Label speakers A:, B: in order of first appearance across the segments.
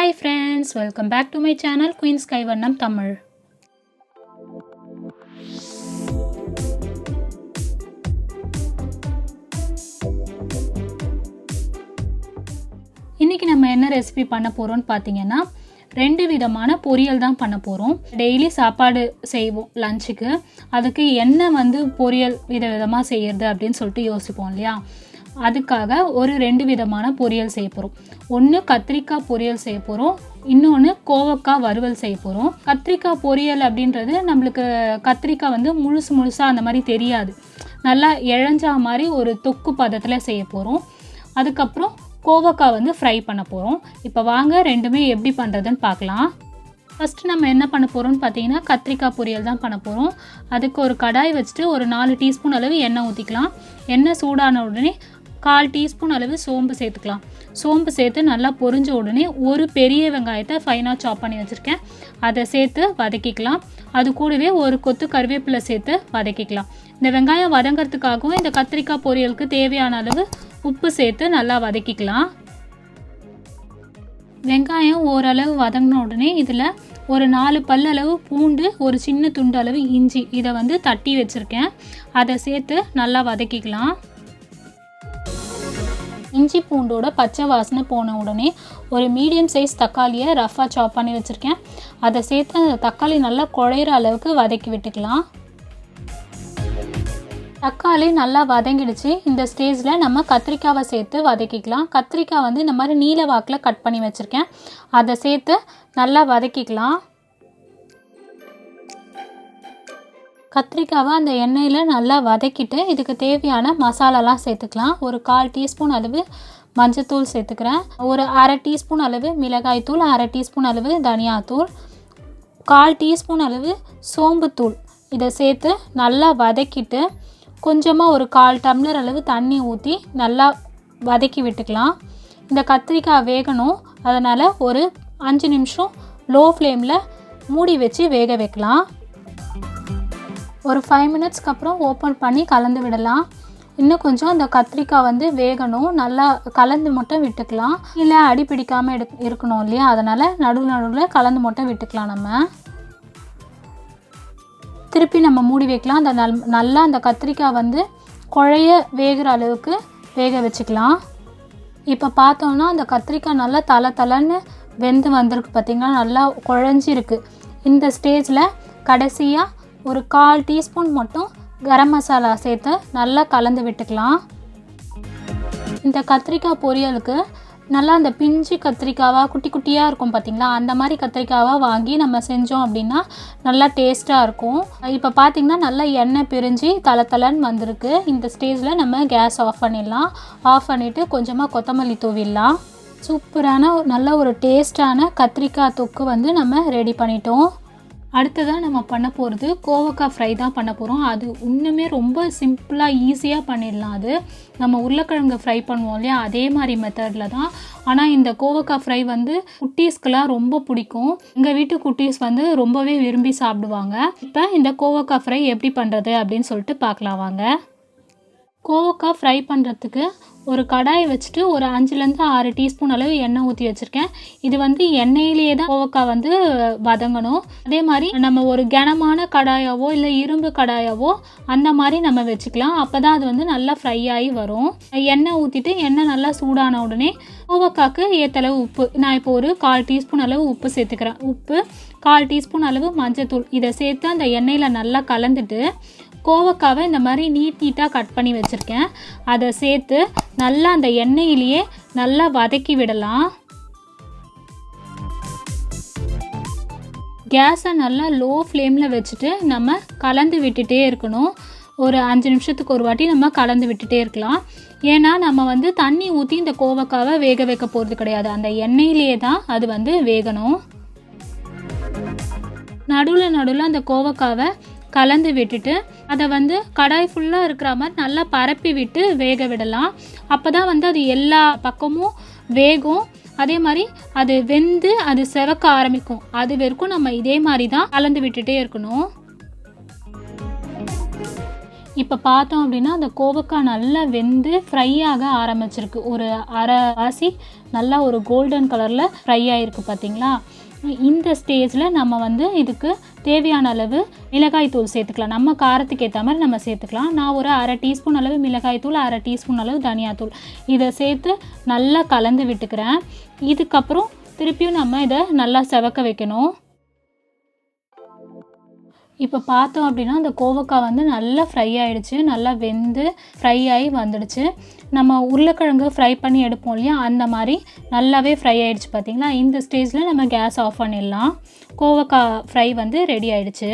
A: Hi friends, welcome back to my channel Queen's Kaivannam Tamil. இன்னைக்கு நம்ம என்ன recipe பண்ண போறோம்னு பாத்தீங்கன்னா ரெண்டு விதமான பொரியல் தான் பண்ண போறோம். டெய்லி சாப்பாடு செய்வோம் லஞ்சுக்கு. அதுக்கு என்ன பொரியல் விதவிதமா செய்யறது அப்படினு சொல்லிட்டு யோசிப்போம் இல்லையா? அதுக்காக ஒரு ரெண்டு விதமான பொரியல் செய்ய போறோம். ஒன்னு கத்திரிக்காய் பொரியல் செய்ய போறோம். இன்னொன்னு கோவக்காய் வறுவல் செய்ய போறோம். கத்திரிக்காய் பொரியல் அப்படின்றது நமக்கு கத்திரிக்காய் முழுசா அந்த மாதிரி தெரியாது. நல்லா இழஞ்சா மாதிரி ஒரு தொக்கு பதத்துல செய்ய போறோம். அதுக்கு அப்புறம் கோவக்காய் ஃப்ரை பண்ண போறோம். இப்போ வாங்க ரெண்டுமே எப்படி பண்றதுன்னு பார்க்கலாம். ஃபர்ஸ்ட் நம்ம என்ன பண்ண போறோம்னு பார்த்தீங்கன்னா கத்திரிக்காய் பொரியல் தான் பண்ண போறோம். அதுக்கு ஒரு கடாய் வச்சுட்டு ஒரு 4 டீஸ்பூன் அளவு எண்ணெய் ஊற்றிக்கலாம். எண்ணெய் சூடான உடனே 1/4 டீஸ்பூன் அளவு சோம்பு சேர்த்துக்கலாம். சோம்பு சேர்த்து நல்லா பொரிஞ்ச உடனே ஒரு பெரிய வெங்காயத்தை ஃபைனாக சாப் பண்ணி வச்சுருக்கேன். அதை சேர்த்து வதக்கிக்கலாம். அது கூடவே ஒரு கொத்து கருவேப்பிலை சேர்த்து வதக்கிக்கலாம். இந்த வெங்காயம் வதங்கிறதுக்காகவும் இந்த கத்திரிக்காய் பொரியலுக்கு தேவையான அளவு உப்பு சேர்த்து நல்லா வதக்கிக்கலாம். வெங்காயம் ஓரளவு வதங்கின உடனே இதில் ஒரு 4 பல்லளவு பூண்டு, ஒரு சின்ன துண்டு அளவு இஞ்சி இதை தட்டி வச்சுருக்கேன். அதை சேர்த்து நல்லா வதக்கிக்கலாம். இஞ்சி பூண்டோட பச்சை வாசனை போன உடனே ஒரு மீடியம் சைஸ் தக்காளியை ரஃபாக சாப் பண்ணி வச்சுருக்கேன். அதை சேர்த்து அந்த தக்காளி நல்லா குழையிற அளவுக்கு வதக்கி விட்டுக்கலாம். தக்காளி நல்லா வதங்கிடுச்சு. இந்த ஸ்டேஜில் நம்ம கத்திரிக்காவை சேர்த்து வதக்கிக்கலாம். கத்திரிக்காய் இந்த மாதிரி நீல வாக்கில் கட் பண்ணி வச்சுருக்கேன். அதை சேர்த்து நல்லா வதக்கிக்கலாம். கத்திரிக்காவை அந்த எண்ணெயில் நல்லா வதக்கிட்டு இதுக்கு தேவையான மசாலாலாம் சேர்த்துக்கலாம். ஒரு 1/4 டீஸ்பூன் அளவு மஞ்சத்தூள் சேர்த்துக்கிறேன். ஒரு 1/2 டீஸ்பூன் அளவு மிளகாய்த்தூள், 1/2 டீஸ்பூன் அளவு தனியாத்தூள், 1/4 டீஸ்பூன் அளவு சோம்புத்தூள் இதை சேர்த்து நல்லா வதக்கிட்டு கொஞ்சமாக ஒரு 1/4 டம்ளர் அளவு தண்ணி ஊற்றி நல்லா வதக்கி விட்டுக்கலாம். இந்த கத்திரிக்காய் வேகணும். அதனால் ஒரு 5 நிமிஷம் லோ ஃப்ளேமில் மூடி வச்சு வேக வைக்கலாம். ஒரு 5 மினிட்ஸ்க்கு அப்புறம் ஓப்பன் பண்ணி கலந்து விடலாம். இன்னும் கொஞ்சம் அந்த கத்திரிக்காய் வேகணும். நல்லா கலந்து மட்டும் விட்டுக்கலாம். இல்லை அடி பிடிக்காமல் இருக்கணும் இல்லையா? அதனால் நடுவில் கலந்து மட்டும் விட்டுக்கலாம். நம்ம திருப்பி நம்ம மூடி வைக்கலாம். அந்த நல்லா அந்த கத்திரிக்காய் குழைய வேகிற அளவுக்கு வேக வச்சுக்கலாம். இப்போ பார்த்தோன்னா அந்த கத்திரிக்காய் நல்லா தலன்னு வெந்து வந்திருக்கு. பார்த்திங்கன்னா நல்லா குழஞ்சிருக்கு. இந்த ஸ்டேஜில் கடைசியாக ஒரு 1/4 டீஸ்பூன் மட்டும் கரம் மசாலா சேர்த்து நல்லா கலந்து விட்டுக்கலாம். இந்த கத்திரிக்காய் பொரியலுக்கு நல்லா அந்த பிஞ்சு கத்திரிக்காவாக குட்டி குட்டியாக இருக்கும் பார்த்திங்களா? அந்த மாதிரி கத்திரிக்காவாக வாங்கி நம்ம செஞ்சோம் அப்படின்னா நல்லா டேஸ்ட்டாக இருக்கும். இப்போ பார்த்திங்கன்னா நல்லா எண்ணெய் பிரிஞ்சு தலன்னு வந்திருக்கு. இந்த ஸ்டேஜில் நம்ம கேஸ் ஆஃப் பண்ணிடலாம். ஆஃப் பண்ணிவிட்டு கொஞ்சமாக கொத்தமல்லி தூவிடலாம். சூப்பரான நல்ல ஒரு டேஸ்டான கத்திரிக்காய் தொக்கு நம்ம ரெடி பண்ணிட்டோம். அடுத்ததாக நம்ம பண்ண போகிறது கோவக்காய் ஃப்ரை தான் பண்ண போகிறோம். அது இன்னுமே ரொம்ப சிம்பிளாக ஈஸியாக பண்ணிடலாம். அது நம்ம உருளைக்கிழங்கு ஃப்ரை பண்ணுவோம் இல்லையா? அதே மாதிரி மெத்தடில் தான். ஆனால் இந்த கோவக்காய் ஃப்ரை குட்டீஸ்க்கெலாம் ரொம்ப பிடிக்கும். எங்கள் வீட்டு குட்டீஸ் ரொம்பவே விரும்பி சாப்பிடுவாங்க. இப்போ இந்த கோவக்காய் ஃப்ரை எப்படி பண்ணுறது அப்படின்னு சொல்லிட்டு பார்க்கலாம் வாங்க. கோவக்காய் ஃப்ரை பண்ணுறதுக்கு ஒரு கடாயை வச்சுட்டு ஒரு 5லேருந்து 6 டீஸ்பூன் அளவு எண்ணெய் ஊற்றி வச்சுருக்கேன். இது எண்ணெயிலேயே தான் கோவக்காய் வதங்கணும். அதே மாதிரி நம்ம ஒரு கனமான கடாயாவோ இல்லை இரும்பு கடாயாவோ அந்த மாதிரி நம்ம வச்சுக்கலாம். அப்போ தான் அது நல்லா ஃப்ரை ஆகி வரும். எண்ணெய் ஊற்றிட்டு எண்ணெய் நல்லா சூடான உடனே கோவக்காய்க்கு ஏற்றளவு உப்பு, நான் இப்போ ஒரு 1/4 டீஸ்பூன் அளவு உப்பு சேர்த்துக்கிறேன். உப்பு, 1/4 டீஸ்பூன் அளவு மஞ்சத்தூள் இதை சேர்த்து அந்த எண்ணெயில் நல்லா கலந்துட்டு கோவக்காவை இந்த மாதிரி நீட்டாக கட் பண்ணி வச்சுருக்கேன். அதை சேர்த்து நல்லா அந்த எண்ணெயிலேயே நல்லா வதக்கி விடலாம். கேஸை நல்லா லோ ஃப்ளேமில் வச்சுட்டு நம்ம கலந்து விட்டுட்டே இருக்கணும். ஒரு 5 நிமிஷத்துக்கு ஒரு வாட்டி நம்ம கலந்து விட்டுட்டே இருக்கலாம். ஏன்னா நம்ம தண்ணி ஊற்றி இந்த கோவக்காவை வேக வைக்க போகிறது கிடையாது. அந்த எண்ணெயிலேயே தான் அது வேகணும். நடுவில் அந்த கோவக்காவை கலந்து விட்டுட்டு அதை கடாய் ஃபுல்லாக இருக்கிற மாதிரி நல்லா பரப்பி விட்டு வேக விடலாம். அப்போ தான் அது எல்லா பக்கமும் வேகும். அதே மாதிரி அது வெந்து அது செவக்க ஆரம்பிக்கும். அது வரைக்கும் நம்ம இதே மாதிரி தான் கலந்து விட்டுட்டே இருக்கணும். இப்போ பார்த்தோம் அப்படின்னா அந்த கோவக்காய் நல்லா வெந்து ஃப்ரை ஆக ஆரம்பிச்சிருக்கு. ஒரு அரை வாசி நல்லா ஒரு கோல்டன் கலரில் ஃப்ரை ஆகிருக்கு பார்த்தீங்களா. இந்த ஸ்டேஜில் நம்ம வந்து இதுக்கு தேவையான அளவு மிளகாய் தூள் சேர்த்துக்கலாம். நம்ம காரத்துக்கு ஏற்ற மாதிரி நம்ம சேர்த்துக்கலாம். நான் ஒரு அரை டீஸ்பூன் அளவு மிளகாய் தூள், அரை டீஸ்பூன் அளவு தனியாத்தூள் இதை சேர்த்து நல்லா கலந்து விட்டுக்கிறேன். இதுக்கப்புறம் திருப்பியும் நம்ம இதை நல்லா செவக்க வைக்கணும். இப்போ பார்த்தோம் அப்படின்னா அந்த கோவக்காய் வந்து நல்லா ஃப்ரை ஆகிடுச்சு, நல்லா வெந்து ஃப்ரை ஆகி வந்துடுச்சு. நம்ம உருளைக்கிழங்கு ஃப்ரை பண்ணி எடுப்போம் இல்லையா, அந்த மாதிரி நல்லாவே ஃப்ரை ஆகிடுச்சு பார்த்தீங்களா. இந்த ஸ்டேஜில் நம்ம கேஸ் ஆஃப் பண்ணிடலாம். கோவக்காய் ஃப்ரை வந்து ரெடி ஆகிடுச்சு.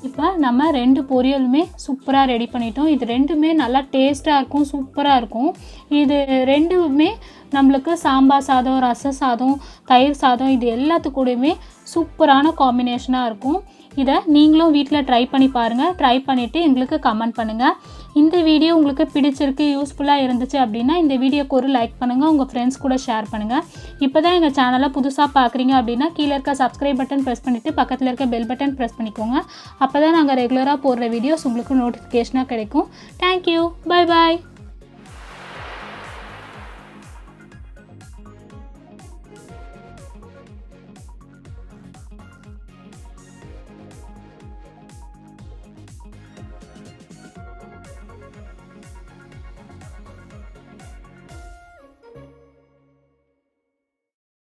A: இப்போ நம்ம 2 பொரியலுமே சூப்பராக ரெடி பண்ணிட்டோம். இது ரெண்டுமே நல்லா டேஸ்ட்டாக இருக்கும், சூப்பராக இருக்கும். இது ரெண்டுமே நம்மளுக்கு சாம்பார் சாதம், ரச சாதம், தயிர் சாதம் இது எல்லாத்துக்கூடயுமே சூப்பரான காம்பினேஷனாக இருக்கும். இதை நீங்களும் வீட்டில் ட்ரை பண்ணி பாருங்கள். ட்ரை பண்ணிவிட்டு எங்களுக்கு கமெண்ட் பண்ணுங்கள். இந்த வீடியோ உங்களுக்கு பிடிச்சிருக்கு, யூஸ்ஃபுல்லாக இருந்துச்சு அப்படின்னா இந்த வீடியோக்கு ஒரு லைக் பண்ணுங்கள், உங்கள் ஃப்ரெண்ட்ஸ் கூட ஷேர் பண்ணுங்கள். இப்போ தான் எங்கள் சேனலை புதுசாக பார்க்குறீங்க அப்படின்னா கீழே இருக்க சப்ஸ்கிரைப் பட்டன் ப்ரெஸ் பண்ணிவிட்டு பக்கத்தில் இருக்க பெல் பட்டன் ப்ரெஸ் பண்ணிக்கோங்க. அப்போ தான் நாங்கள் ரெகுலராக போடுற வீடியோஸ் உங்களுக்கு நோட்டிஃபிகேஷனாக கிடைக்கும். Thank you, bye bye.